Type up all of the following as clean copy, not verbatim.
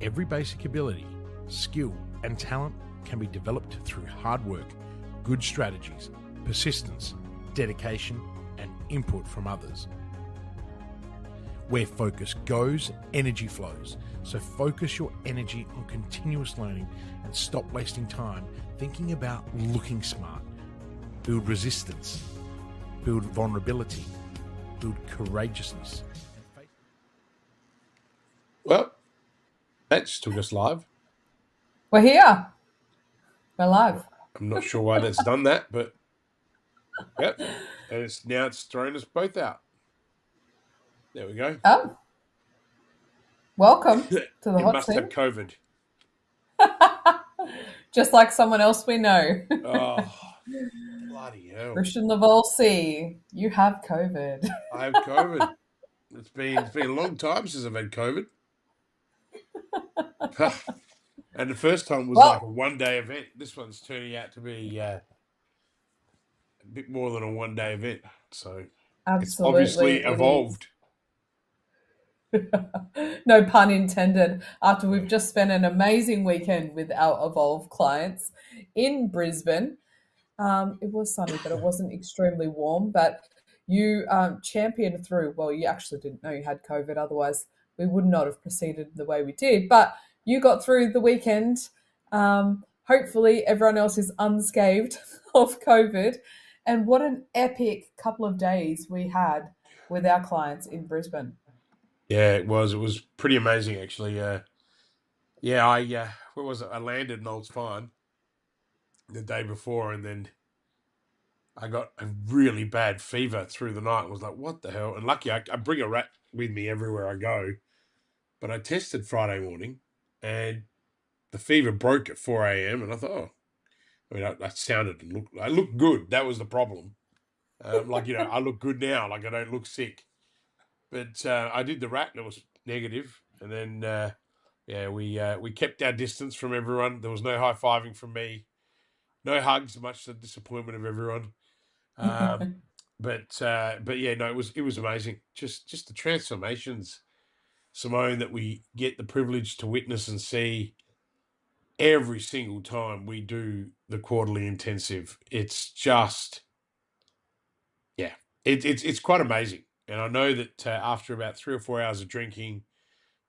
Every basic ability, skill, and talent can be developed through hard work, good strategies, persistence, dedication, and input from others. Where focus goes, energy flows. So focus your energy on continuous learning and stop wasting time thinking about looking smart. Build resistance, build vulnerability, build courageousness. Well, that just took us live. We're here. We're live. I'm not sure why that's done that, but yep. And it's thrown us both out. There we go. Oh. Welcome to the It hot must seat. have COVID. Just like someone else we know. Oh, bloody hell. Kristian Livolsi, you have COVID. I have COVID. It's been a long time since I've had COVID. And the first time was like a one-day event. This one's turning out to be a bit more than a one-day event. So It's obviously evolved. No pun intended. After we've just spent an amazing weekend with our Evolve clients in Brisbane. It was sunny, but it wasn't extremely warm. But you championed through. Well, you actually didn't know you had COVID. Otherwise, we would not have proceeded the way we did. But you got through the weekend. Hopefully, everyone else is unscathed of COVID. And what an epic couple of days we had with our clients in Brisbane. Yeah, it was. It was pretty amazing, actually. Where was it? I landed in Old Fine the day before, and then I got a really bad fever through the night. I was like, what the hell? And lucky, I bring a rat with me everywhere I go. But I tested Friday morning, and the fever broke at 4 a.m. And I thought, I sounded and I looked good. That was the problem. I look good now. Like, I don't look sick. But I did the rat, and it was negative. And then, we kept our distance from everyone. There was no high-fiving from me. No hugs, much to the disappointment of everyone. But yeah, no, it was amazing. Just the transformations, Simone, that we get the privilege to witness and see every single time we do the quarterly intensive. It's just, yeah, it's quite amazing. And I know that after about 3 or 4 hours of drinking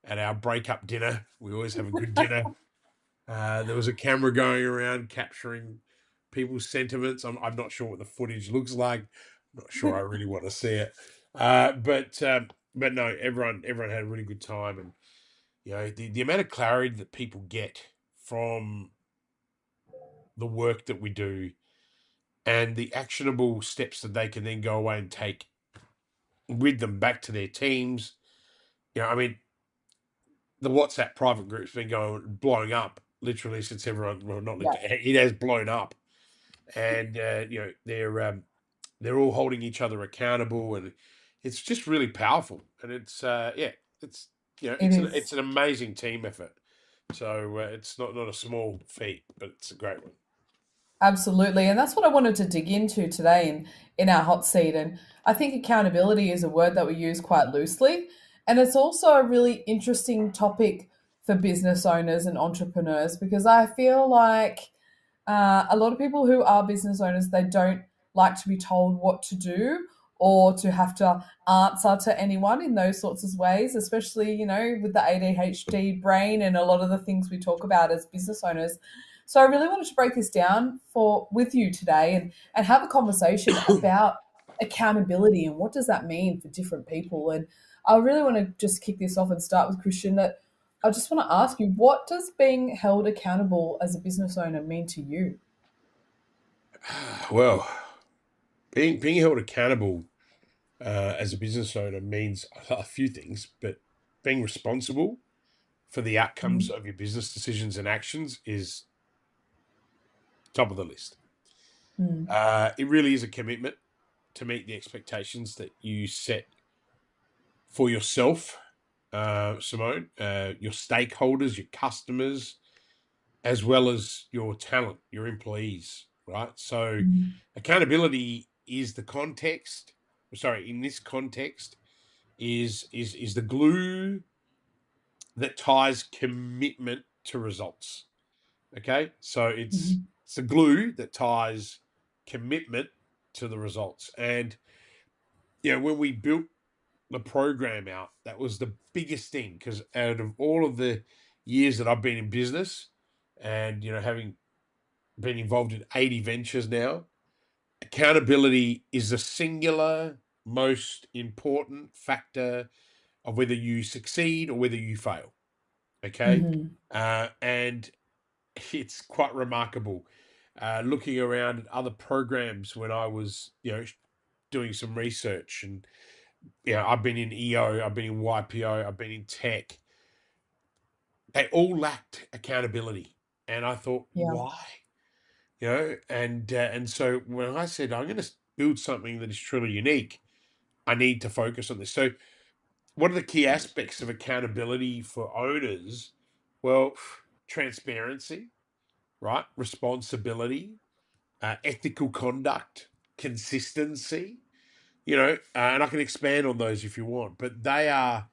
at our breakup dinner, we always have a good dinner. There was a camera going around capturing people's sentiments. I'm not sure what the footage looks like. I'm not sure I really want to see it. But no, everyone had a really good time. And, the amount of clarity that people get from the work that we do and the actionable steps that they can then go away and take with them back to their teams. The WhatsApp private group's been blowing up literally since everyone, well, not literally, it has blown up. And, they're all holding each other accountable, and it's just really powerful. And it's an amazing team effort. So it's not a small feat, but it's a great one. Absolutely. And that's what I wanted to dig into today in our hot seat. And I think accountability is a word that we use quite loosely. And it's also a really interesting topic for business owners and entrepreneurs, because I feel like a lot of people who are business owners, they don't like to be told what to do or to have to answer to anyone in those sorts of ways, especially, with the ADHD brain and a lot of the things we talk about as business owners. So I really wanted to break this down with you today and have a conversation about accountability and what does that mean for different people. And I really want to just kick this off and start with Kristian, that I just want to ask you, what does being held accountable as a business owner mean to you? Well, being held accountable as a business owner means a few things, but being responsible for the outcomes of your business decisions and actions is top of the list. It really is a commitment to meet the expectations that you set for yourself, Simone, your stakeholders, your customers, as well as your talent, your employees, right? So accountability is the context. Sorry, in this context, is the glue that ties commitment to results. Okay, so it's Mhm. the glue that ties commitment to the results. And when we built the program out, that was the biggest thing, because out of all of the years that I've been in business, and having been involved in 80 ventures now, accountability is the singular most important factor of whether you succeed or whether you fail. Okay, Mhm. and it's quite remarkable. Looking around at other programs when I was, doing some research, and I've been in EO, I've been in YPO, I've been in tech. They all lacked accountability, and I thought, Yeah. why? And so when I said I'm going to build something that is truly unique, I need to focus on this. So, what are the key aspects of accountability for owners? Well, transparency, right? Responsibility, ethical conduct, consistency, and I can expand on those if you want, but they are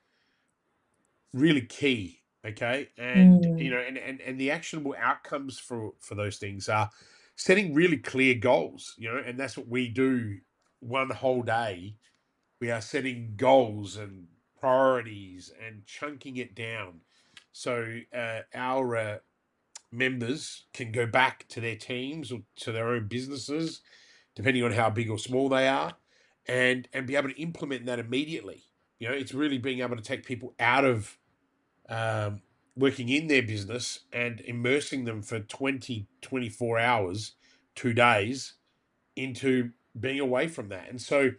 really key. Okay. And, Mm. and the actionable outcomes for those things are setting really clear goals, and that's what we do one whole day. We are setting goals and priorities and chunking it down. So our members can go back to their teams or to their own businesses, depending on how big or small they are, and be able to implement that immediately. It's really being able to take people out of um, working in their business and immersing them for 24 hours, 2 days, into being away from that. And so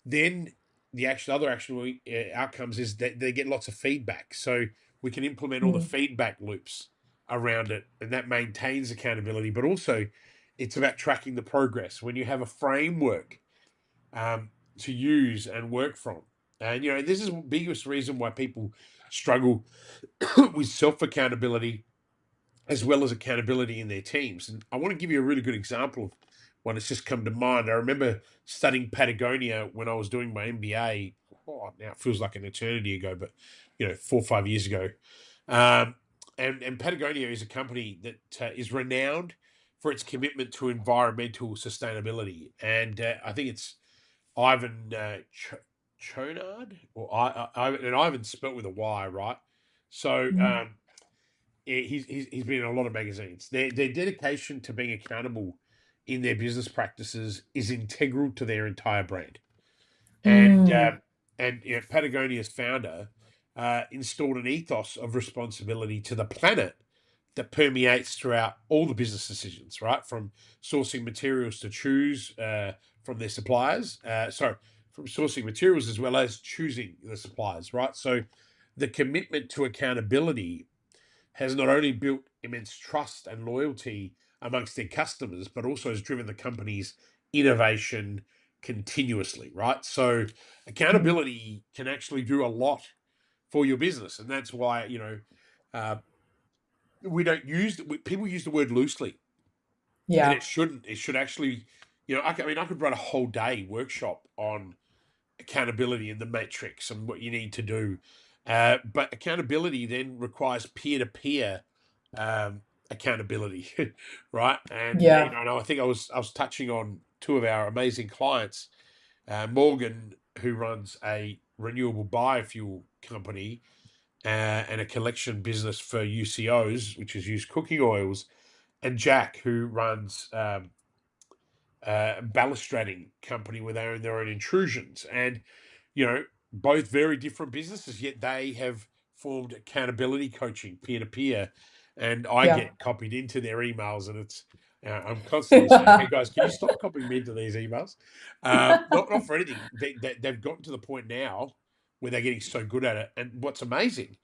then the other actual outcomes is that they get lots of feedback. So we can implement all the Mm. feedback loops around it, and that maintains accountability. But also, it's about tracking the progress. When you have a framework to use and work from, and this is the biggest reason why people struggle with self accountability as well as accountability in their teams. And I want to give you a really good example of one that's just come to mind. I remember studying Patagonia when I was doing my MBA. Oh, now it feels like an eternity ago, but 4 or 5 years ago. Um, and Patagonia is a company that is renowned for its commitment to environmental sustainability. And I think it's Ivan Chonard, or and Ivan spelt with a Y, right? So Mm. he's been in a lot of magazines. Their dedication to being accountable in their business practices is integral to their entire brand. And Mm. Patagonia's founder installed an ethos of responsibility to the planet that permeates throughout all the business decisions, right? From sourcing materials to choose from their suppliers. From sourcing materials as well as choosing the suppliers, right? So the commitment to accountability has not only built immense trust and loyalty amongst their customers, but also has driven the company's innovation continuously, right? So Mm. accountability can actually do a lot for your business. And that's why, uh, we don't people use the word loosely, and Yeah. it shouldn't. It should actually, I could run a whole day workshop on accountability and the matrix and what you need to do. But accountability then requires peer-to-peer accountability, right? And Yeah. and I think I was touching on two of our amazing clients, Morgan, who runs a renewable biofuel company and a collection business for UCOs, which is used cooking oils, and Jack, who runs balustrading company where they own their own intrusions. And both very different businesses, yet they have formed accountability coaching peer to peer. And I Yeah. get copied into their emails, and it's I'm constantly saying, "Hey guys, can you stop copying me into these emails?" Not for anything. They've gotten to the point now where they're getting so good at it. And what's amazing,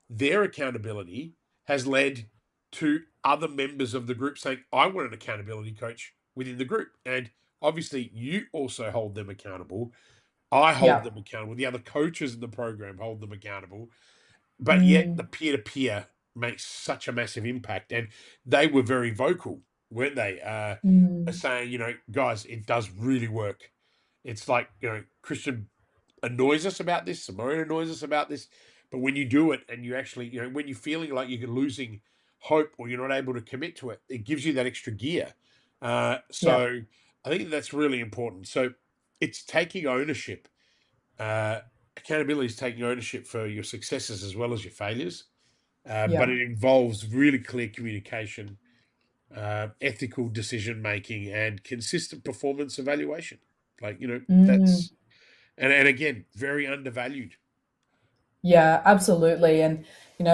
their accountability has led to other members of the group saying, "I want an accountability coach within the group," and obviously you also hold them accountable. I hold Yeah. them accountable. The other coaches in the program hold them accountable. But yet the Mm. peer to peer makes such a massive impact. And they were very vocal, weren't they? Mm. Saying, guys, it does really work. It's like, Christian annoys us about this, Simone annoys us about this, But when you do it and you actually, when you're feeling like you're losing hope or you're not able to commit to it, it gives you that extra gear. Yeah. So I think that's really important. So it's taking ownership. Accountability is taking ownership for your successes as well as your failures. Yeah. But it involves really clear communication, ethical decision making, and consistent performance evaluation. Mm. That's and again, very undervalued. Yeah, absolutely. And,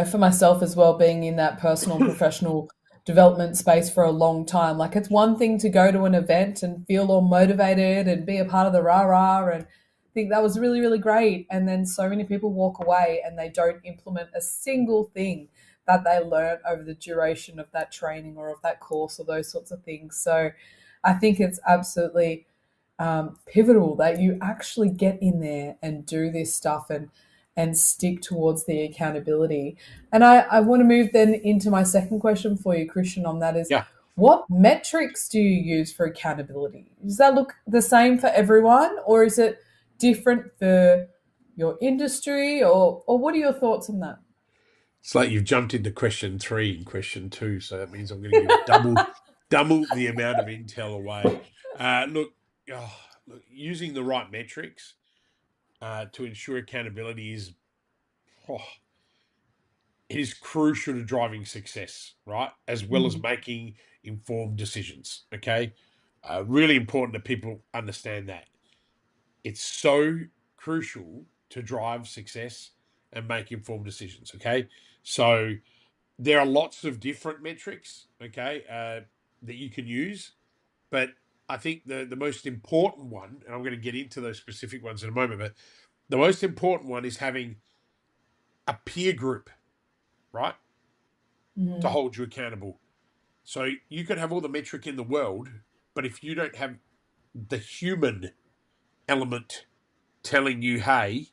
for myself as well, being in that personal and professional development space for a long time, like it's one thing to go to an event and feel all motivated and be a part of the rah rah and think that was really, really great. And then so many people walk away and they don't implement a single thing that they learned over the duration of that training or of that course or those sorts of things. So I think it's absolutely pivotal that you actually get in there and do this stuff and stick towards the accountability. And I want to move then into my second question for you, Christian, on that is Yeah. what metrics do you use for accountability? Does that look the same for everyone or is it different for your industry or what are your thoughts on that? It's like you've jumped into question 3 and question 2, so that means I'm going to give double the amount of intel away. Look, look, using the right metrics to ensure accountability oh, it is crucial to driving success, right? As well as Mm, making informed decisions. Okay, really important that people understand that it's so crucial to drive success and make informed decisions. Okay, so there are lots of different metrics, okay, that you can use, but I think the most important one, and I'm going to get into those specific ones in a moment, but the most important one is having a peer group, right, to mm, hold you accountable. So you could have all the metric in the world, but if you don't have the human element telling you, hey,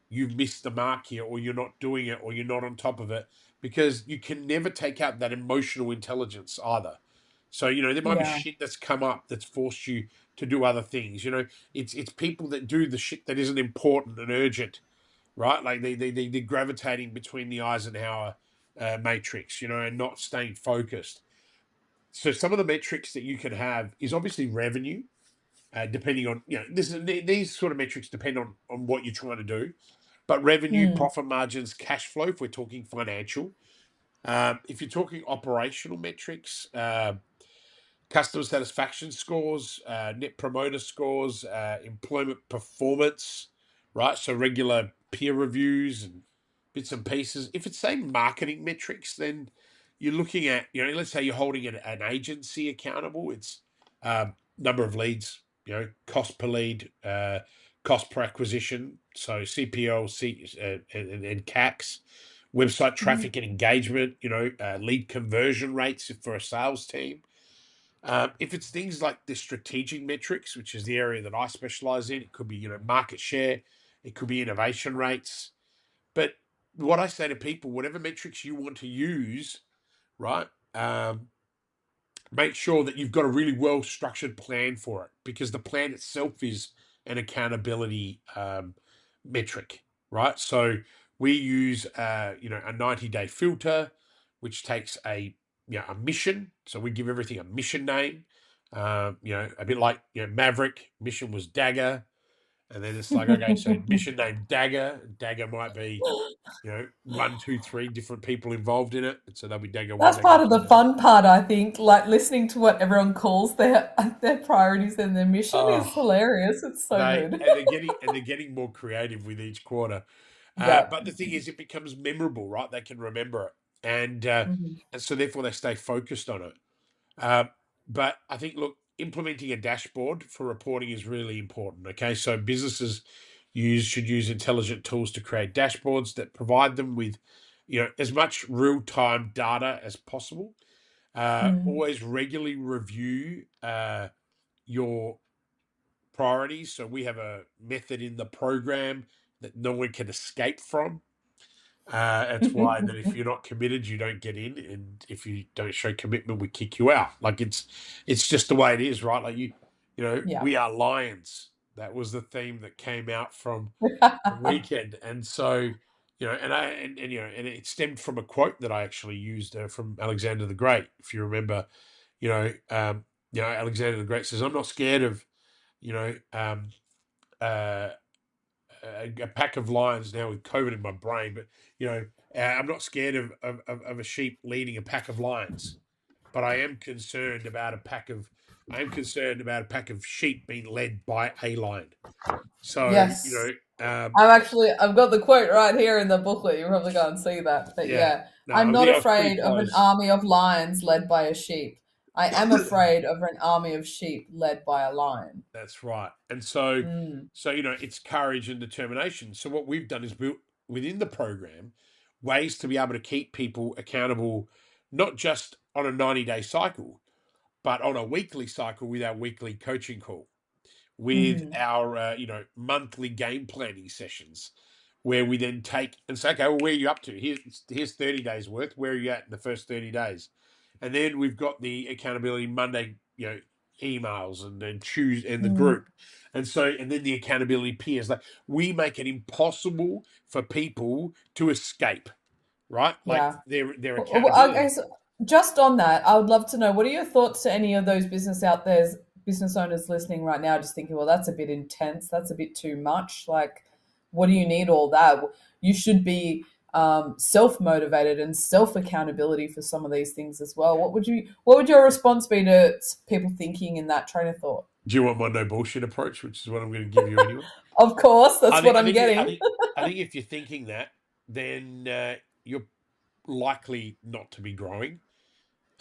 you've missed the mark here, or you're not doing it, or you're not on top of it, because you can never take out that emotional intelligence either. So, there might be yeah, shit that's come up that's forced you to do other things. It's people that do the shit that isn't important and urgent, right? Like they're gravitating between the Eisenhower matrix, and not staying focused. So some of the metrics that you can have is obviously revenue, depending on, these sort of metrics depend on what you're trying to do. But revenue, mm, profit margins, cash flow, if we're talking financial. If you're talking operational metrics, customer satisfaction scores, net promoter scores, employment performance, right? So regular peer reviews and bits and pieces. If it's say marketing metrics, then you're looking at, let's say you're holding an agency accountable. It's number of leads, cost per lead, cost per acquisition. So CPL, and CACs, website mm, traffic and engagement, lead conversion rates for a sales team. If it's things like the strategic metrics, which is the area that I specialize in, it could be, market share, it could be innovation rates. But what I say to people, whatever metrics you want to use, right? Make sure that you've got a really well structured plan for it, because the plan itself is an accountability metric, right? So we use a 90-day filter, which takes a mission. So we give everything a mission name. A bit like, Maverick mission was Dagger, and then it's like, okay, so mm. mission name Dagger. Dagger might be, one, two, three different people involved in it. So there'll be Dagger one, That's Dagger part of the two. fun part, I think. Like listening to what everyone calls their priorities and their mission is Oh, hilarious. It's so they good. and they're getting more creative with each quarter. Yeah. But the thing is, it becomes memorable, right? They can remember it, and so therefore they stay focused on it. Uh, but I think, look, implementing a dashboard for reporting is really important. Okay, so businesses should use intelligent tools to create dashboards that provide them with, as much real time data as possible. Mm, Always regularly review your priorities. So we have a method in the program that no one can escape from. That's why that if you're not committed, you don't get in, and if you don't show commitment, we kick you out. Like it's just the way it is, right? Like yeah. we are lions. That was the theme that came out from the weekend, and so and it stemmed from a quote that I actually used from Alexander the Great. If you remember, Alexander the Great says, "I'm not scared of, you know, uh, a pack of lions." Now with COVID in my brain, but I'm not scared of a sheep leading a pack of lions, but I am concerned about a pack of sheep being led by a lion. So Yes. I've got the quote right here in the booklet. You probably can't see that. But yeah, yeah, no, I'm not I was pretty afraid of an close. army of lions led by a sheep. I am afraid of an army of sheep led by a lion. That's right. And so, Mm. it's courage and determination. So what we've done is built within the program ways to be able to keep people accountable, not just on a 90-day cycle, but on a weekly cycle with our weekly coaching call, with Mm-hmm. our monthly game planning sessions, where we then take and say, okay, well, where are you up to? Here's 30 days worth. Where are you at in the first 30 days? And then we've got the accountability Monday, emails, and then choose in the Mm. group. And then the accountability peers. Like, we make it impossible for people to escape, right? Like, Yeah. their Okay, accountability. so just on that, I would love to know, what are your thoughts to any of those business owners listening right now, just thinking, well, that's a bit intense, that's a bit too much. Like, what do you need all that? You should be self motivated and self accountability for some of these things as well. What would your response be to people thinking in that train of thought? Do you want my no bullshit approach, which is what I'm going to give you anyway? Of course, I that's think what I I'm think I getting. think I think if you're thinking that, then you're likely not to be growing.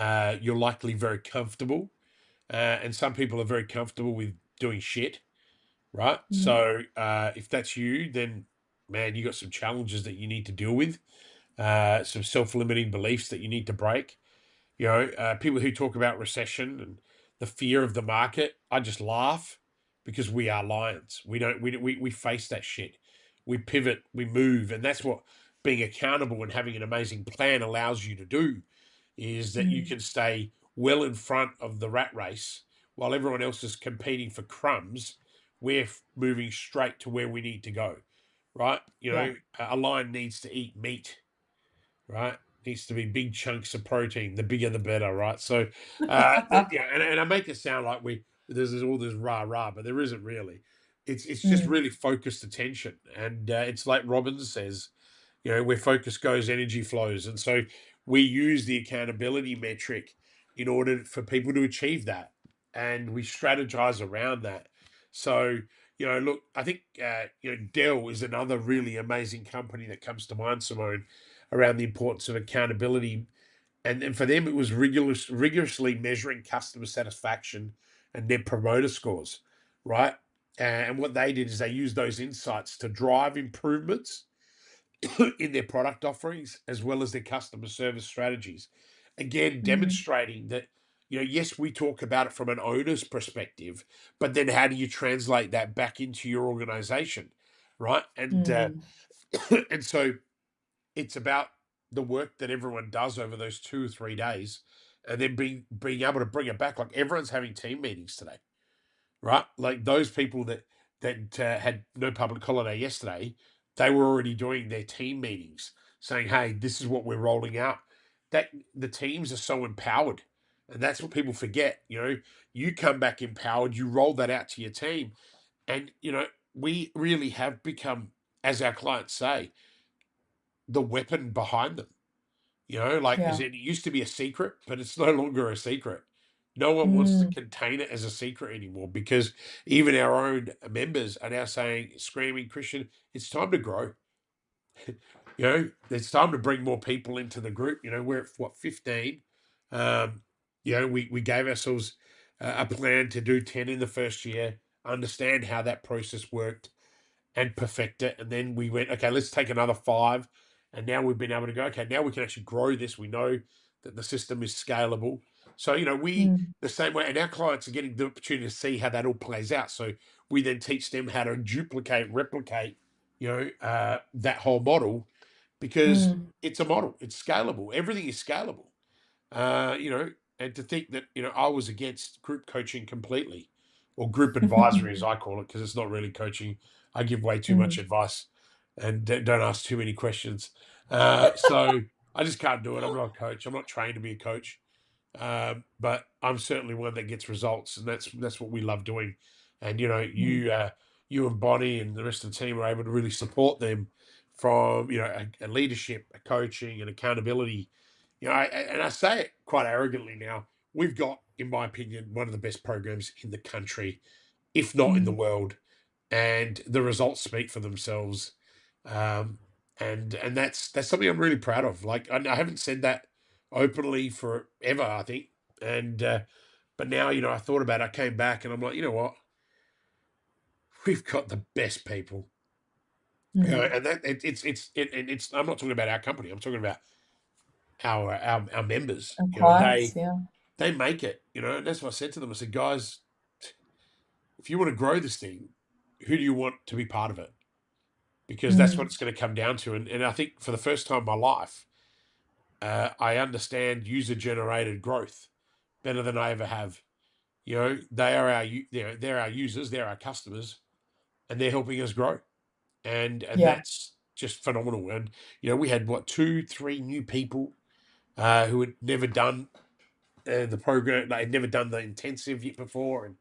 You're likely very comfortable, and some people are very comfortable with doing shit, right? Mm. So if that's you, then man, you got some challenges that you need to deal with, some self-limiting beliefs that you need to break. People who talk about recession and the fear of the market, I just laugh, because we are lions. We don't we face that shit. We pivot, we move, and that's what being accountable and having an amazing plan allows you to do, is that you Mm. can stay well in front of the rat race while everyone else is competing for crumbs. We're moving straight to where we need to go, right? Yeah. A lion needs to eat meat, right? Needs to be big chunks of protein. The bigger, the better, right? So, and I make it sound like there's all this rah rah, but there isn't really. It's just Mm. really focused attention, and it's like Robbins says, where focus goes, energy flows. And so we use the accountability metric in order for people to achieve that. And we strategize around that. So, look, I think, Dell is another really amazing company that comes to mind, Simone, around the importance of accountability. And for them, it was rigorously measuring customer satisfaction and net promoter scores, right? And what they did is they used those insights to drive improvements in their product offerings as well as their customer service strategies. Again, Mm. demonstrating that, yes, we talk about it from an owner's perspective, but then how do you translate that back into your organization, right? And Mm. and so it's about the work that everyone does over those 2 or 3 days, and then being able to bring it back. Like, everyone's having team meetings today, right? Like, those people that had no public holiday yesterday, they were already doing their team meetings, saying, "Hey, this is what we're rolling out." That the teams are so empowered, and that's what people forget. You come back empowered, you roll that out to your team, and we really have become, as our clients say, the weapon behind them. Like, as Yeah. in, it used to be a secret, but it's no longer a secret. No one wants to Mm. contain it as a secret anymore, because even our own members are now saying, screaming, "Christian, it's time to grow." It's time to bring more people into the group. We're at what, 15. We gave ourselves a plan to do 10 in the first year, understand how that process worked, and perfect it. And then we went, okay, let's take another 5. And now we've been able to go, okay, now we can actually grow this. We know that the system is scalable. So, Mm. the same way, and our clients are getting the opportunity to see how that all plays out. So we then teach them how to replicate, that whole model, because Mm. it's a model, it's scalable. Everything is scalable. uh, you know, and to think that, I was against group coaching completely, or group advisory as I call it, because it's not really coaching. I give way too much Mm. advice. and don't ask too many questions. So I just can't do it. I'm not a coach. I'm not trained to be a coach. But I'm certainly one that gets results, and that's what we love doing. And you and Bonnie and the rest of the team are able to really support them from a leadership, a coaching, and accountability. And I say it quite arrogantly now. We've got, in my opinion, one of the best programs in the country, if not in the world, and the results speak for themselves. And that's something I'm really proud of. Like I haven't said that openly forever, I think. And but now, I thought about it, I came back and I'm like, you know what? We've got the best people. And that it's I'm not talking about our company, I'm talking about our members. And clients, yeah. They make it, and that's what I said to them. I said, guys, if you want to grow this thing, who do you want to be part of it? Because that's what it's going to come down to. And I think for the first time in my life, I understand user-generated growth better than I ever have. They are they're our users, they're our customers, and they're helping us grow. And Yeah. that's just phenomenal. And we had 2-3 new people who had never done the program, they had never done the intensive yet before. And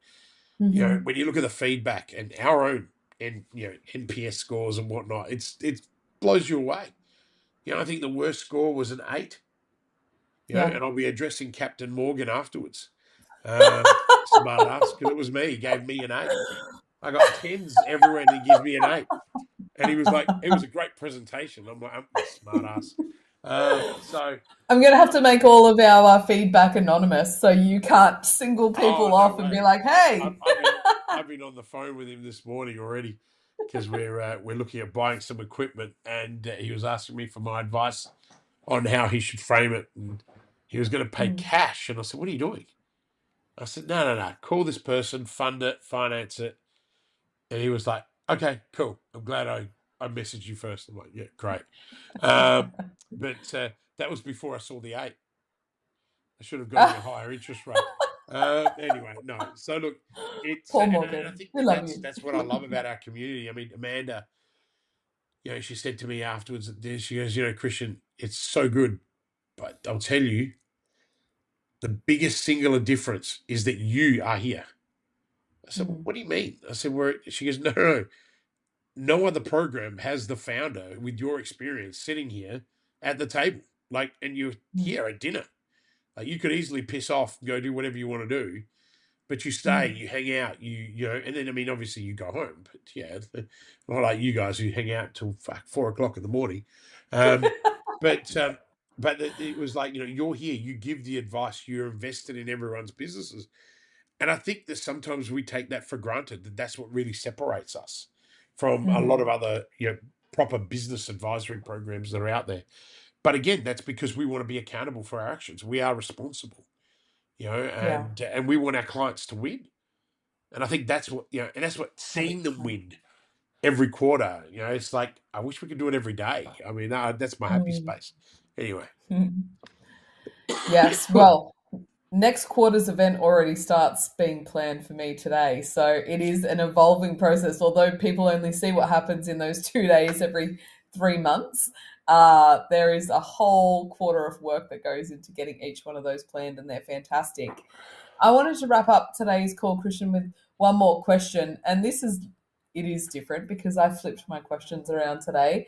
when you look at the feedback and our own NPS scores and whatnot, it blows you away. I think the worst score was an 8. And I'll be addressing Captain Morgan afterwards. Smart ass, because it was me. He gave me an 8. I got 10s everywhere, and he gives me an 8. And he was like, "It was a great presentation." I'm like, "I'm a smart ass." So I'm going to have to make all of our feedback anonymous so you can't single people no off way. and be like, hey. I've been on the phone with him this morning already because we're looking at buying some equipment, and he was asking me for my advice on how he should frame it, and he was going to pay cash. And I said, "What are you doing?" I said, no. Call this person, fund it, finance it. And he was like, "Okay, cool. I'm glad I messaged you first." I'm like, "Yeah, great." But that was before I saw the 8. I should have got him a higher interest rate. Anyway, no. So look, it's Paul and I Morgan, think we love you. that's what I love about our community. I mean, Amanda, she said to me afterwards, she goes, "Kristian, it's so good, but I'll tell you, the biggest singular difference is that you are here." I said, "What do you mean?" I said, She goes, no. No other program has the founder with your experience sitting here at the table. Like, and you're here at dinner. Like, you could easily piss off, go do whatever you want to do, but you stay, you hang out, and then, I mean, obviously you go home, but yeah, not like you guys who hang out till 4:00 in the morning. But it was like, you're here, you give the advice, you're invested in everyone's businesses. And I think that sometimes we take that for granted, that's what really separates us from a lot of other, proper business advisory programs that are out there. But again, that's because we want to be accountable for our actions. We are responsible, and we want our clients to win. And I think that's what, and that's what seeing them win every quarter, it's like, I wish we could do it every day. I mean, that's my happy space. Anyway. Yes, well, next quarter's event already starts being planned for me today. So it is an evolving process. Although people only see what happens in those 2 days every 3 months, there is a whole quarter of work that goes into getting each one of those planned, and they're fantastic. I wanted to wrap up today's call, Kristian, with one more question. And it is different because I flipped my questions around today.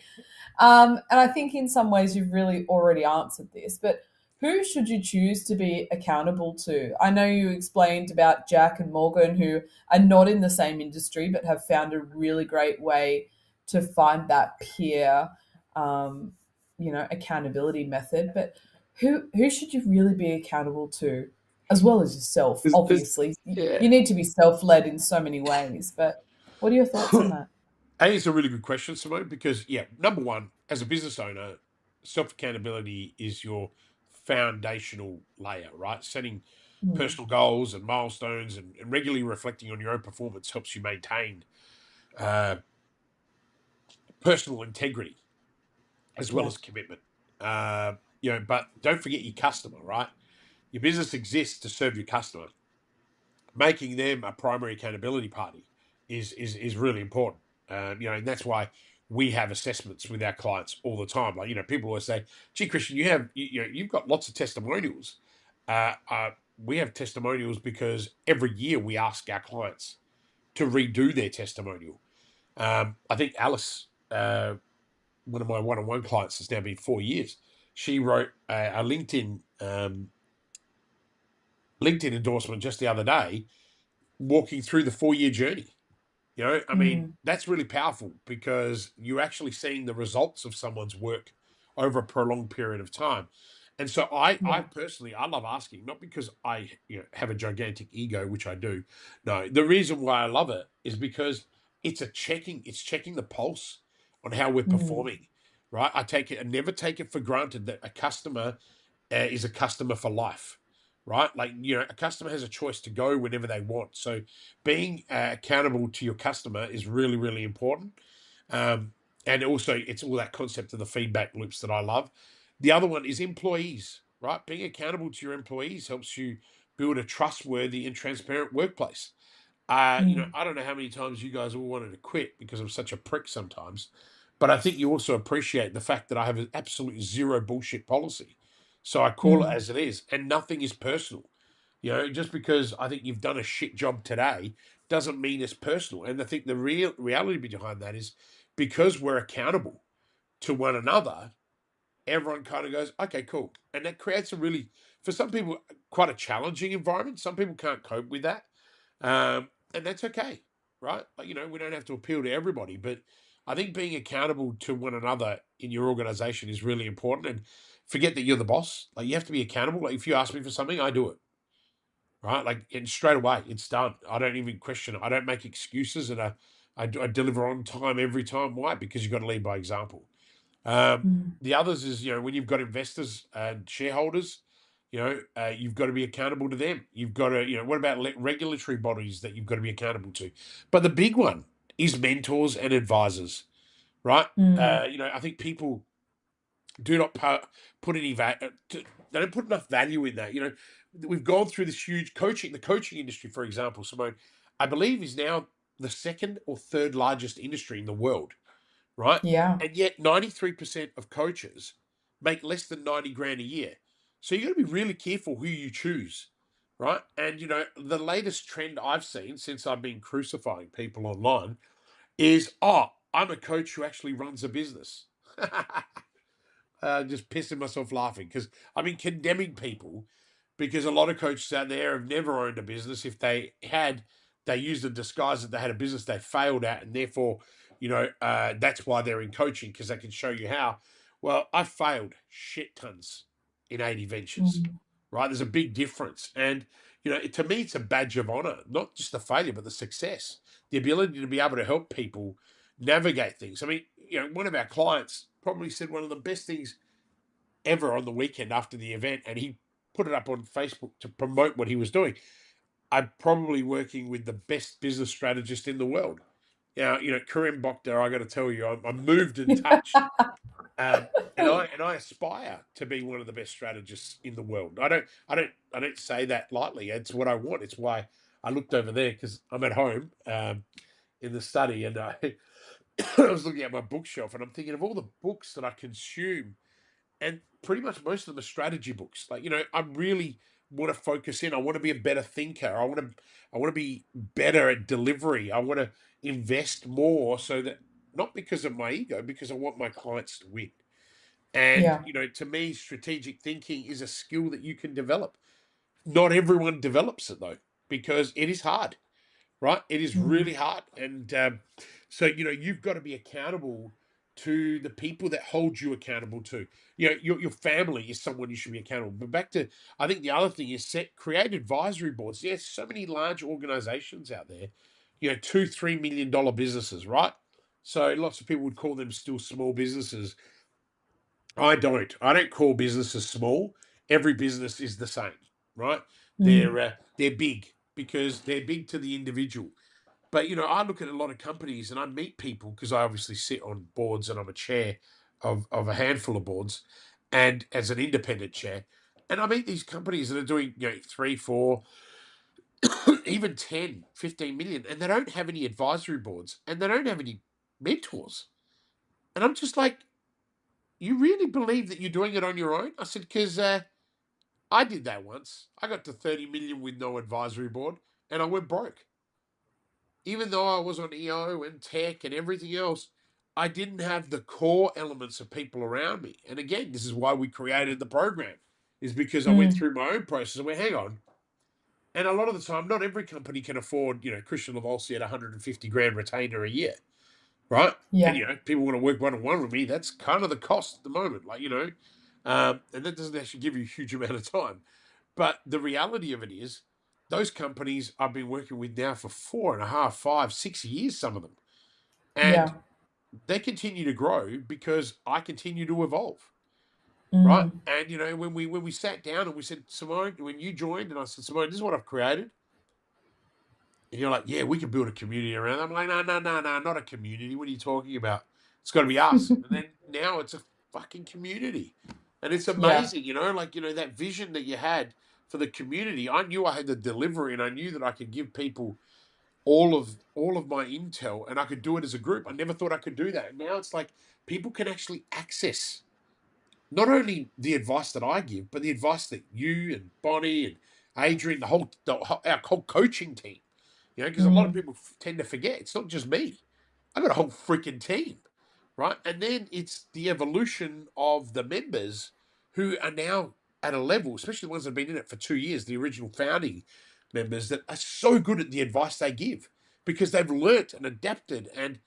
And I think in some ways you've really already answered this, but who should you choose to be accountable to? I know you explained about Jack and Morgan, who are not in the same industry but have found a really great way to find that peer, accountability method. But who should you really be accountable to, as well as yourself? Obviously, you need to be self-led in so many ways. But what are your thoughts on that? I think it's a really good question, Simone, because, number one, as a business owner, self-accountability is your foundational layer, right? Setting personal goals and milestones and regularly reflecting on your own performance helps you maintain personal integrity as well as commitment. But don't forget your customer, right? Your business exists to serve your customer. Making them a primary accountability party is really important. And that's why we have assessments with our clients all the time. Like, people always say, "Gee, Christian, you've got lots of testimonials." We have testimonials because every year we ask our clients to redo their testimonial. I think Alice, one of my one-on-one clients, has now been 4 years. She wrote a LinkedIn endorsement just the other day, walking through the 4-year journey. I mean, that's really powerful because you're actually seeing the results of someone's work over a prolonged period of time. And so I personally, I love asking, not because I, have a gigantic ego, which I do. No, the reason why I love it is because it's checking the pulse on how we're performing, right? I never take it for granted that a customer is a customer for life, right? Like, a customer has a choice to go whenever they want. So being accountable to your customer is really, really important. And also, it's all that concept of the feedback loops that I love. The other one is employees, right? Being accountable to your employees helps you build a trustworthy and transparent workplace. I don't know how many times you guys all wanted to quit because I'm such a prick sometimes, but I think you also appreciate the fact that I have an absolute zero bullshit policy. So I call it as it is, and nothing is personal. Just because I think you've done a shit job today doesn't mean it's personal. And I think the real reality behind that is because we're accountable to one another, everyone kind of goes, okay, cool. And that creates for some people, quite a challenging environment. Some people can't cope with that. And that's okay, right? Like, we don't have to appeal to everybody, but I think being accountable to one another in your organization is really important. And forget that you're the boss. Like, you have to be accountable. Like, if you ask me for something, I do it, right? Like, and straight away, it's done. I don't even question it. I don't make excuses, and I deliver on time every time. Why? Because you've got to lead by example. The others is, when you've got investors and shareholders, you've got to be accountable to them. You've got to, what about regulatory bodies that you've got to be accountable to? But the big one is mentors and advisors, right? I think people do not put any value. They don't put enough value in that. We've gone through this huge the coaching industry, for example, Simone, I believe is now the second or third largest industry in the world, right? Yeah. And yet 93% of coaches make less than 90 grand a year. So you got to be really careful who you choose, right? And, the latest trend I've seen since I've been crucifying people online is, I'm a coach who actually runs a business. Just pissing myself laughing because I've been condemning people because a lot of coaches out there have never owned a business. If they had, they used a disguise that they had a business they failed at, and therefore, that's why they're in coaching because they can show you how. Well, I failed shit tons in 80 ventures, right? There's a big difference. And, to me, it's a badge of honor, not just the failure, but the success, the ability to be able to help people navigate things. I mean, one of our clients probably said one of the best things ever on the weekend after the event, and he put it up on Facebook to promote what he was doing. I'm probably working with the best business strategist in the world. Now, Karim Bokder, I got to tell you, I'm moved and touched. And I aspire to be one of the best strategists in the world. I don't say that lightly. It's what I want. It's why I looked over there because I'm at home in the study, and I was looking at my bookshelf, and I'm thinking of all the books that I consume, and pretty much most of them are strategy books. Like, I really want to focus in. I want to be a better thinker. I want to be better at delivery. I want to invest more so that, not because of my ego, because I want my clients to win. And, Yeah. to me, strategic thinking is a skill that you can develop. Not everyone develops it though, because it is hard, right? It is really hard. And so, you've got to be accountable to the people that hold you accountable to. Your family is someone you should be accountable. But back to, I think the other thing is create advisory boards. There's so many large organizations out there, $2-3 million businesses, right? So lots of people would call them still small businesses. I don't call businesses small. Every business is the same, right? They're big because they're big to the individual. But, I look at a lot of companies and I meet people because I obviously sit on boards and I'm a chair of a handful of boards and as an independent chair. And I meet these companies that are doing, 3, 4, even 10, 15 million, and they don't have any advisory boards and they don't have any mentors. And I'm just like, you really believe that you're doing it on your own? I said, because I did that once. I got to 30 million with no advisory board and I went broke. Even though I was on EO and tech and everything else, I didn't have the core elements of people around me. And again, this is why we created the program, is because I went through my own process and went, hang on. And a lot of the time, not every company can afford, Kristian Livolsi at 150 grand retainer a year, right? Yeah. And, people want to work one-on-one with me. That's kind of the cost at the moment, and that doesn't actually give you a huge amount of time. But the reality of it is, those companies I've been working with now for 4.5, 5, 6 years, some of them. And they continue to grow because I continue to evolve. Right. And, when we sat down and we said, Simone, when you joined, and I said, Simone, this is what I've created. And you're like, yeah, we can build a community around that. I'm like, no, not a community. What are you talking about? It's got to be us. And then now it's a fucking community. And it's amazing, that vision that you had for the community. I knew I had the delivery, and I knew that I could give people all of my intel, and I could do it as a group. I never thought I could do that. And now it's like people can actually access not only the advice that I give, but the advice that you and Bonnie and Adrian, our whole coaching team, because a lot of people tend to forget it's not just me. I've got a whole freaking team, right? And then it's the evolution of the members who are now at a level, especially the ones that have been in it for 2 years, the original founding members, that are so good at the advice they give because they've learnt and adapted. And,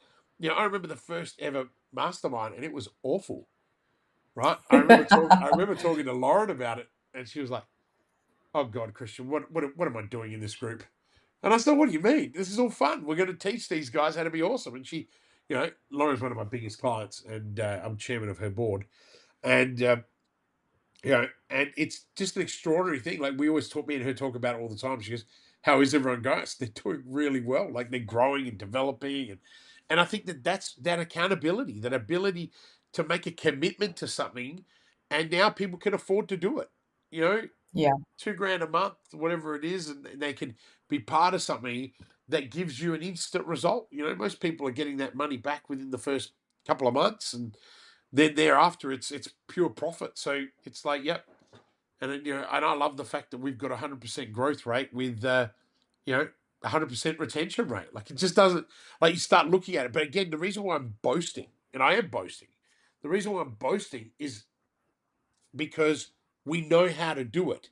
I remember the first ever mastermind, and it was awful. Right, I remember talking to Lauren about it, and she was like, "Oh God, Kristian, what am I doing in this group?" And I said, "What do you mean? This is all fun. We're going to teach these guys how to be awesome." And she, Lauren's one of my biggest clients, and I'm chairman of her board, and and it's just an extraordinary thing. Like, we always talk, me and her talk about it all the time. She goes, "How is everyone going?" They're doing really well. Like, they're growing and developing, and I think that's that accountability, that ability to make a commitment to something, and now people can afford to do it. Yeah. $2,000 a month, whatever it is, and they can be part of something that gives you an instant result. Most people are getting that money back within the first couple of months, and then thereafter it's pure profit. So it's like, yep. And then, and I love the fact that we've got 100% growth rate with 100% retention rate. Like, it just doesn't, like, you start looking at it. But again, the reason why I'm boasting, and I am boasting, the reason why I'm boasting is because we know how to do it.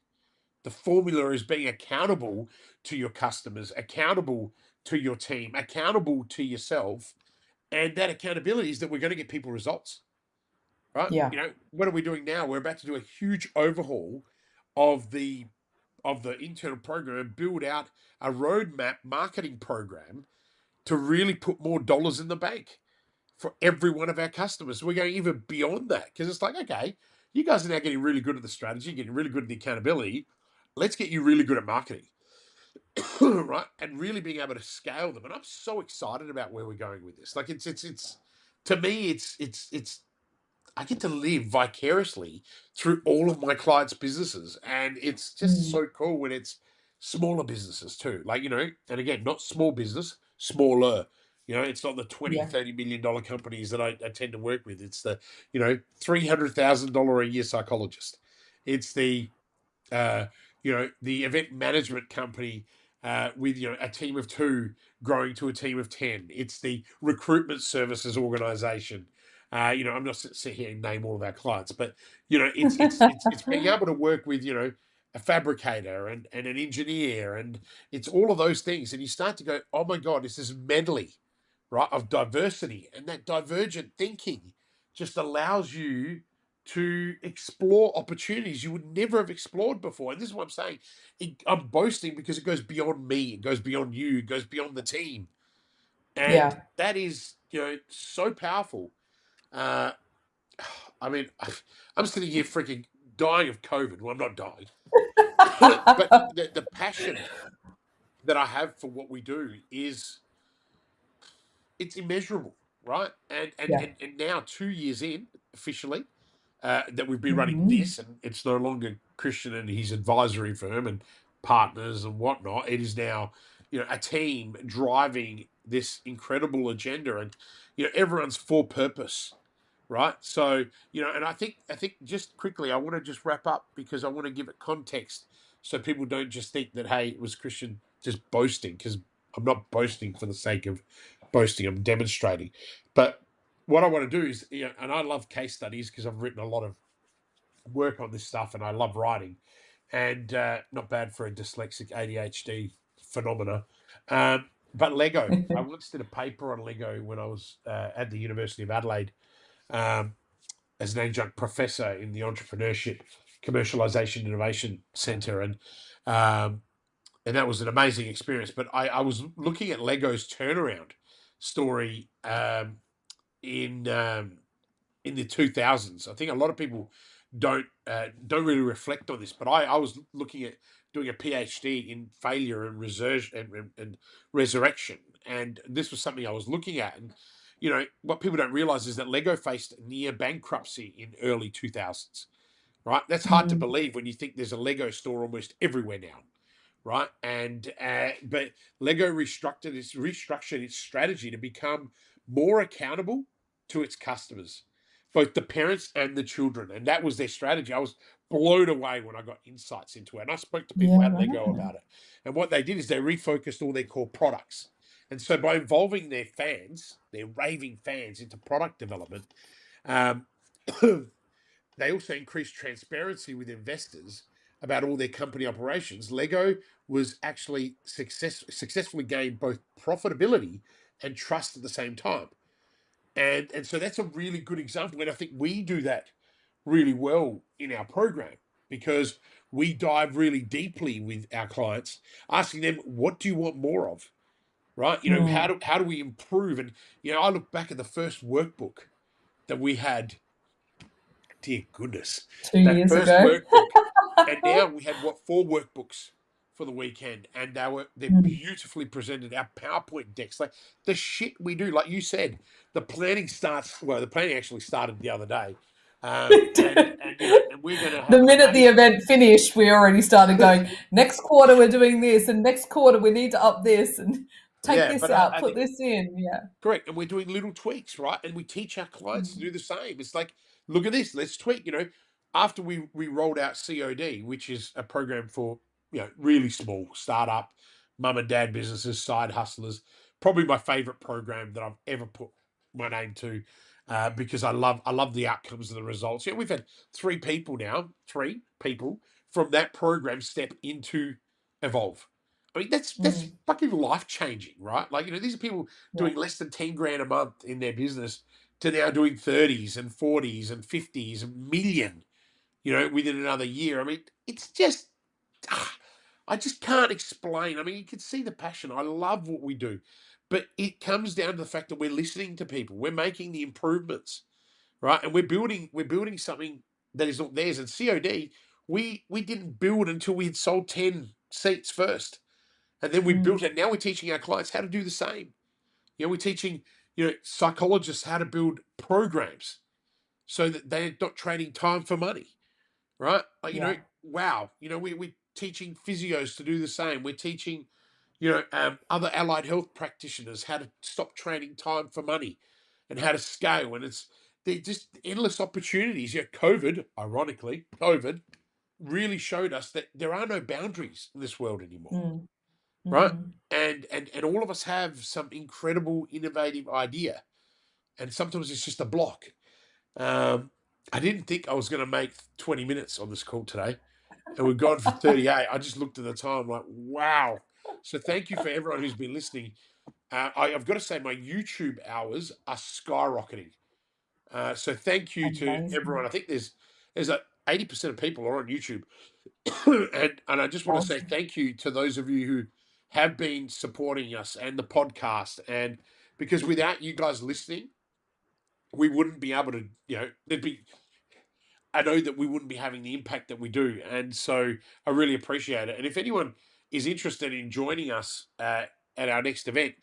The formula is being accountable to your customers, accountable to your team, accountable to yourself. And that accountability is that we're going to get people results. Right? Yeah. What are we doing now? We're about to do a huge overhaul of the internal program and build out a roadmap marketing program to really put more dollars in the bank for every one of our customers. We're going even beyond that, because it's like, okay, you guys are now getting really good at the strategy, getting really good at the accountability. Let's get you really good at marketing, right? And really being able to scale them. And I'm so excited about where we're going with this. Like, it's to me, it's I get to live vicariously through all of my clients' businesses. And it's just so cool when it's smaller businesses too. Like, and again, not small business, smaller. It's not the $20-30 million companies that I tend to work with. It's the, $300,000 a year psychologist. It's the, the event management company with, a team of 2 growing to a team of 10. It's the recruitment services organization. I'm not sitting here and name all of our clients, but it's being able to work with a fabricator and an engineer, and it's all of those things, and you start to go, oh my God, this is medley, right, of diversity, and that divergent thinking just allows you to explore opportunities you would never have explored before. And this is what I'm saying. I'm boasting because it goes beyond me, it goes beyond you, it goes beyond the team, and that is so powerful. I mean, I'm sitting here freaking dying of COVID. Well, I'm not dying, but the passion that I have for what we do is, it's immeasurable, right? And now 2 years in officially that we've been running this, and it's no longer Kristian and his advisory firm and partners and whatnot. It is now a team driving this incredible agenda, and everyone's for purpose. right? So, and I think just quickly, I want to just wrap up because I want to give it context so people don't just think that, hey, it was Christian just boasting, because I'm not boasting for the sake of boasting. I'm demonstrating. But what I want to do is, and I love case studies because I've written a lot of work on this stuff and I love writing, and not bad for a dyslexic ADHD phenomena. But Lego, I once did a paper on Lego when I was at the University of Adelaide, um, as an adjunct professor in the Entrepreneurship, Commercialization, Innovation Centre, and that was an amazing experience. But I was looking at Lego's turnaround story in in the 2000s. I think a lot of people don't really reflect on this, but I was looking at doing a PhD in failure and and resurrection, and this was something I was looking at. And what people don't realize is that Lego faced near bankruptcy in early 2000s. Right, that's hard to Mm. believe when you think there's a Lego store almost everywhere now. Right, and but Lego restructured its strategy to become more accountable to its customers, both the parents and the children, and that was their strategy. I was blown away when I got insights into it, and I spoke to people Yeah, at Lego right. about it. And what they did is they refocused all their core products, and so by involving their fans, their raving fans, into product development, um, they also increased transparency with investors about all their company operations. Lego was actually successfully gained both profitability and trust at the same time. And so that's a really good example. And I think we do that really well in our program because we dive really deeply with our clients, asking them, what do you want more of? Right? Mm. How do we improve? And I look back at the first workbook that we had. Dear goodness, Two that years first ago. workbook. And now we had four workbooks for the weekend, and they're Mm. beautifully presented. Our PowerPoint decks, like the shit we do, like you said, the planning starts. Well, the planning actually started the other day, and we're going to The have an minute the amazing. event finished, we already started going, next quarter we're doing this, and next quarter we need to up this and take Yeah, this but out, I put think this in. Yeah. correct. And we're doing little tweaks, right? And we teach our clients to Mm. do the same. It's like, look at this, let's tweak. After we rolled out COD, which is a program for, really small startup, mum and dad businesses, side hustlers, probably my favorite program that I've ever put my name to, because I love the outcomes and the results. We've had three people from that program step into Evolve. I mean, that's Mm. fucking life changing, right? Like, these are people Yeah. doing less than 10 grand a month in their business to now doing 30s and 40s and 50s and million, within another year. I mean, it's just, I just can't explain. I mean, you can see the passion. I love what we do, but it comes down to the fact that we're listening to people. We're making the improvements, right? And we're building something that is not theirs. And COD, we didn't build until we had sold 10 seats first. And then we built Mm. it. Now we're teaching our clients how to do the same. We're teaching, psychologists how to build programs so that they're not trading time for money, right? Like, Yeah. wow. We're teaching physios to do the same. We're teaching, other allied health practitioners how to stop trading time for money and how to scale. And they're just endless opportunities. COVID really showed us that there are no boundaries in this world anymore, Mm. right? Mm. And all of us have some incredible, innovative idea, and sometimes it's just a block. Um, I didn't think I was going to make 20 minutes on this call today, and we've gone for 38. I just looked at the time like, wow. So thank you for everyone who's been listening. I've got to say my YouTube hours are skyrocketing. So thank you to everyone. Amazing. I think there's 80% of people are on YouTube, and I just want to say Awesome. thank you to those of you who have been supporting us and the podcast. And because without you guys listening, we wouldn't be able to, there'd be, I know that we wouldn't be having the impact that we do. And so I really appreciate it. And if anyone is interested in joining us at our next event,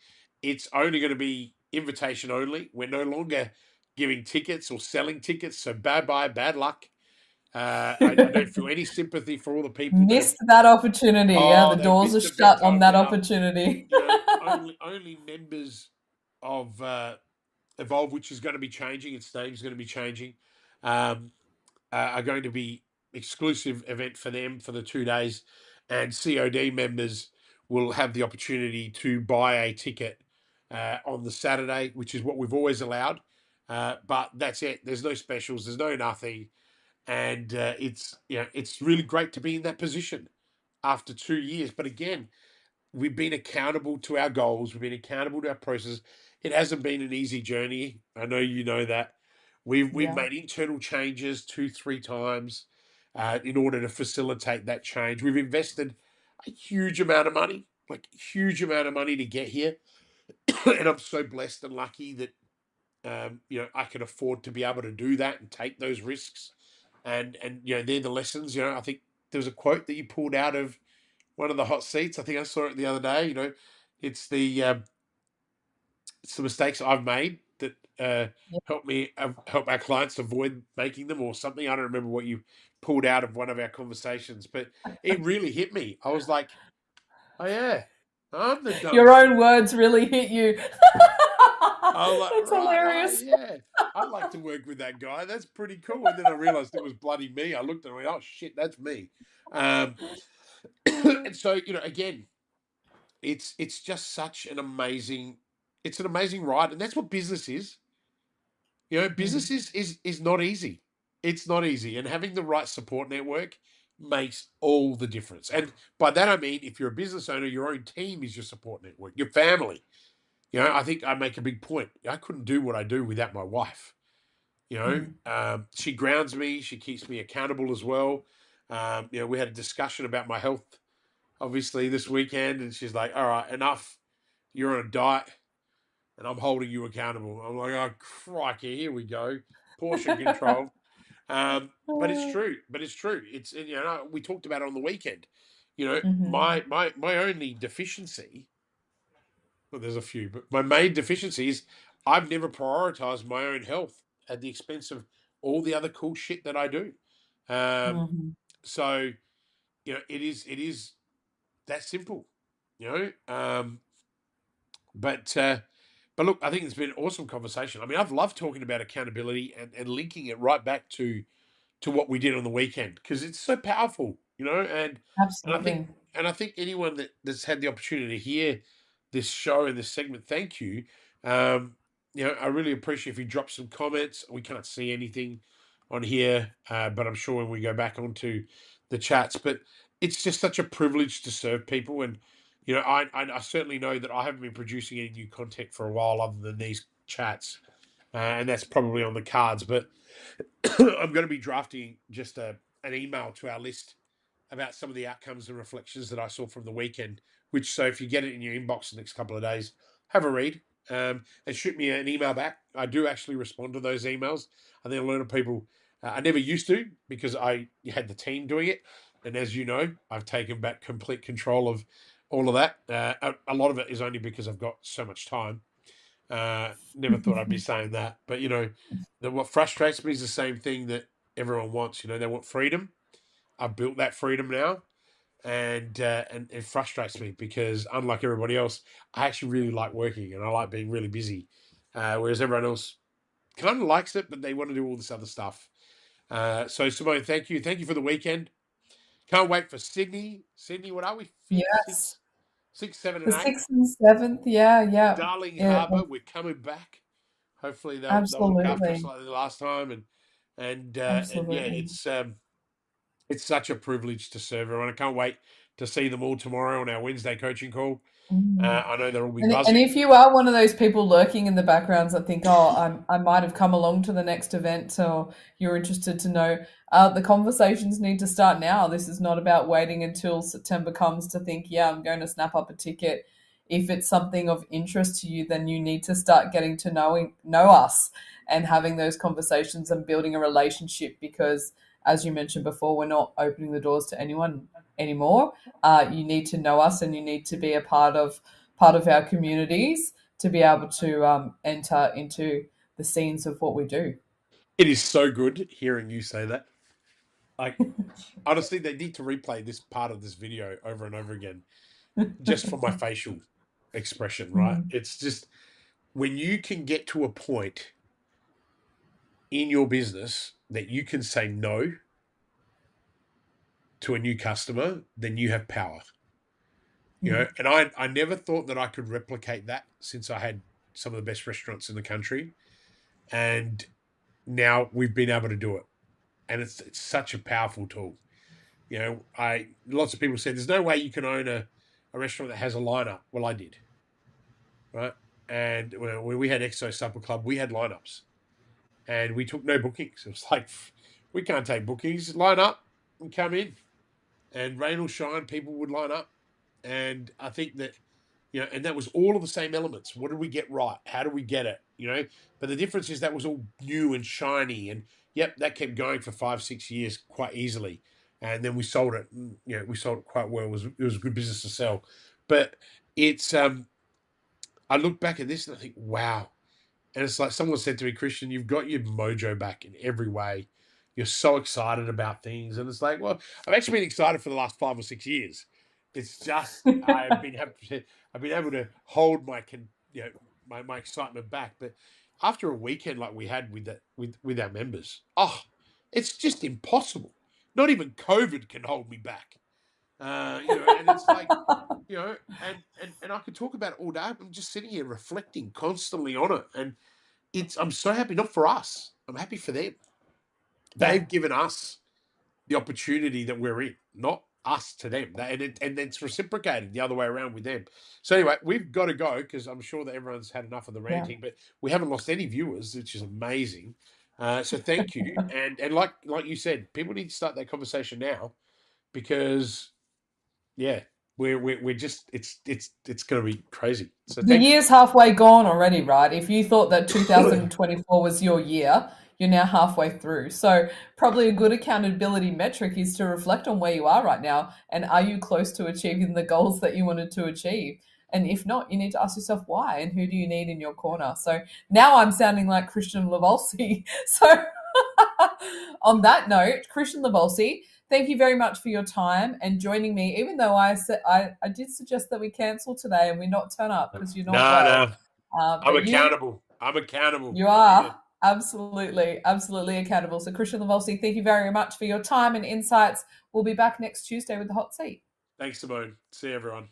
it's only going to be invitation only. We're no longer giving tickets or selling tickets. So bad luck. I don't feel any sympathy for all the people that have. Missed that opportunity. Yeah, the They've doors are missed a big shut on time that now. opportunity. Only members of Evolve, which is going to be changing. Its name is going to be changing. Are going to be exclusive event for them for the 2 days, and COD members will have the opportunity to buy a ticket on the Saturday, which is what we've always allowed. But that's it. There's no specials. There's no nothing, and it's really great to be in that position after 2 years. But again, we've been accountable to our goals. We've been accountable to our process. It hasn't been an easy journey. I know you know that. We've Yeah. made internal changes 2-3 times in order to facilitate that change. We've invested a huge amount of money, like huge amount of money to get here, and I'm so blessed and lucky that I can afford to be able to do that and take those risks. And they're the lessons. I think there was a quote that you pulled out of one of the hot seats. I think I saw it the other day. It's the mistakes I've made that Yeah. help our clients avoid making them, or something. I don't remember what you pulled out of one of our conversations, but it really hit me. I was like, oh yeah, I'm the dumb Your shit. own words really hit you. I was like, That's right, hilarious. yeah, I'd like to work with that guy. That's pretty cool. And then I realized it was bloody me. I looked at it and went, oh shit, that's me. And so, again, it's just such an amazing, it's an amazing ride, and that's what business is. Business is not easy. It's not easy, and having the right support network makes all the difference. And by that I mean, if you're a business owner, your own team is your support network, your family. I think I make a big point. I couldn't do what I do without my wife. She grounds me. She keeps me accountable as well. We had a discussion about my health, obviously, this weekend, and she's like, all right, enough. You're on a diet and I'm holding you accountable. I'm like, oh, crikey, here we go. Portion control. But it's true. It's, we talked about it on the weekend. My only deficiency, well, there's a few, but my main deficiency is I've never prioritized my own health at the expense of all the other cool shit that I do. So, it is that simple, you know. But look, I think it's been an awesome conversation. I mean, I've loved talking about accountability and linking it right back to what we did on the weekend, because it's so powerful, and I think Absolutely. anyone that's had the opportunity to hear this show and this segment, thank you. I really appreciate if you drop some comments. We can't see anything on here, but I'm sure when we go back onto the chats, but it's just such a privilege to serve people. And I certainly know that I haven't been producing any new content for a while other than these chats, and that's probably on the cards. But I'm going to be drafting just an email to our list about some of the outcomes and reflections that I saw from the weekend. So if you get it in your inbox the next couple of days, have a read, and shoot me an email back. I do actually respond to those emails. I think a lot of people, I never used to, because I had the team doing it. And as you know, I've taken back complete control of all of that. A lot of it is only because I've got so much time. Never thought I'd be saying that, but what frustrates me is the same thing that everyone wants. They want freedom. I've built that freedom now, and it frustrates me because, unlike everybody else, I actually really like working and I like being really busy, whereas everyone else kind of likes it, but they want to do all this other stuff. So Simone, thank you for the weekend. Can't wait for Sydney. Sydney, what are we? Fifth, Yes. sixth, 7, The and 8. 6th and 7th. Yeah, yeah. Darling Yeah, Harbour, we're coming back. Hopefully they'll look after us absolutely. like the last time, and yeah, Absolutely. it's such a privilege to serve everyone. I can't wait to see them all tomorrow on our Wednesday coaching call. Mm. I know they'll be And buzzing. if you are one of those people lurking in the backgrounds that think, oh, I might have come along to the next event, or you're interested to know, the conversations need to start now. This is not about waiting until September comes to think, yeah, I'm going to snap up a ticket. If it's something of interest to you, then you need to start getting to know us and having those conversations and building a relationship, because, as you mentioned before, we're not opening the doors to anyone anymore. You need to know us and you need to be a part of our communities to be able to enter into the scenes of what we do. It is so good hearing you say that. Like, honestly, they need to replay this part of this video over and over again, just for my facial expression, right? Mm. It's just when you can get to a point in your business that you can say no to a new customer, then you have power. You know, and I never thought that I could replicate that, since I had some of the best restaurants in the country. And now we've been able to do it. And it's such a powerful tool. You know, lots of people said there's no way you can own a restaurant that has a lineup. Well, I did. Right. And when we had Exo Supper Club, we had lineups. And we took no bookings. It was like, we can't take bookings. Line up and come in. And rain or shine, people would line up. And I think that, you know, and that was all of the same elements. What did we get right? How do we get it? You know, but the difference is that was all new and shiny. And yep, that kept going for 5-6 years quite easily. And then we sold it. And, you know, we sold it quite well. It was a good business to sell. But it's, I look back at this and I think, wow. And it's like someone said to me, Kristian, you've got your mojo back in every way. You're so excited about things. And it's like, well, I've actually been excited for the last 5 or 6 years. It's just I've been able to hold my my excitement back. But after a weekend like we had with our members, it's just impossible. Not even COVID can hold me back. You know, and it's like, you know, and I could talk about it all day. I'm just sitting here reflecting constantly on it, and I'm so happy, not for us. I'm happy for them. They've given us the opportunity that we're in, not us to them. And it's reciprocated the other way around with them. So anyway, we've got to go, because I'm sure that everyone's had enough of the ranting, but we haven't lost any viewers, which is amazing. So thank you. And like you said, people need to start that conversation now, because we're just it's going to be crazy. So the year's halfway gone already, right? If you thought that 2024 was your year, you're now halfway through. So probably a good accountability metric is to reflect on where you are right now, and are you close to achieving the goals that you wanted to achieve? And if not, you need to ask yourself why, and who do you need in your corner? So now I'm sounding like Kristian Livolsi. So on that note, Kristian Livolsi, thank you very much for your time and joining me, even though I did suggest that we cancel today and we not turn up because you're not well. No. I'm accountable. I'm accountable. You are. Yeah. Absolutely accountable. So Kristian Livolsi, thank you very much for your time and insights. We'll be back next Tuesday with the hot seat. Thanks, Simone. See everyone.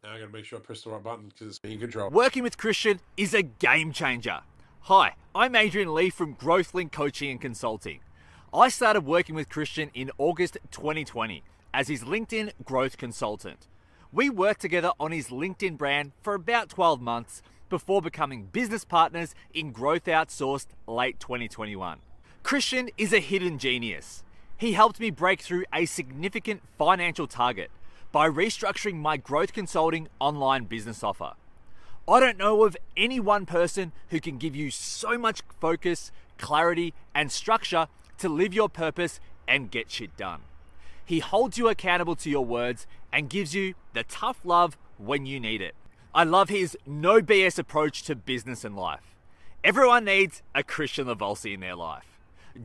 Now I got to make sure I press the right button because it's being controlled. Working with Kristian is a game changer. Hi, I'm Adrian Lee from GrowthLink Coaching and Consulting. I started working with Kristian in August 2020 as his LinkedIn growth consultant. We worked together on his LinkedIn brand for about 12 months before becoming business partners in Growth Outsourced late 2021. Kristian is a hidden genius. He helped me break through a significant financial target by restructuring my growth consulting online business offer. I don't know of any one person who can give you so much focus, clarity, and structure to live your purpose and get shit done. He holds you accountable to your words and gives you the tough love when you need it. I love his no BS approach to business and life. Everyone needs a Kristian Livolsi in their life.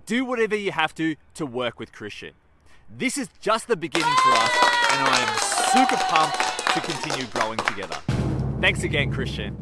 Do whatever you have to work with Kristian. This is just the beginning for us, and I am super pumped to continue growing together. Thanks again, Kristian.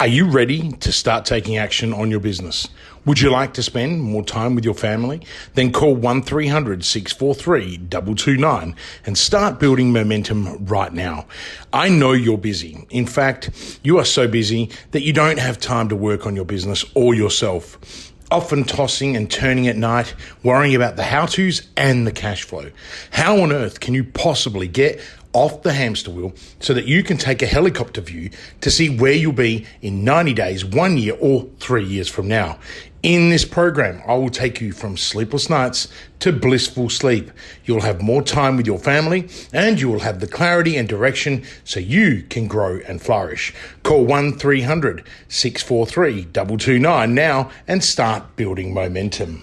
Are you ready to start taking action on your business? Would you like to spend more time with your family? Then call 1300-643-229 and start building momentum right now. I know you're busy. In fact, you are so busy that you don't have time to work on your business or yourself. Often tossing and turning at night, worrying about the how-tos and the cash flow. How on earth can you possibly get off the hamster wheel so that you can take a helicopter view to see where you'll be in 90 days, 1 year, or 3 years from now? In this program, I will take you from sleepless nights to blissful sleep. You'll have more time with your family and you will have the clarity and direction so you can grow and flourish. Call 1300-643-229 now and start building momentum.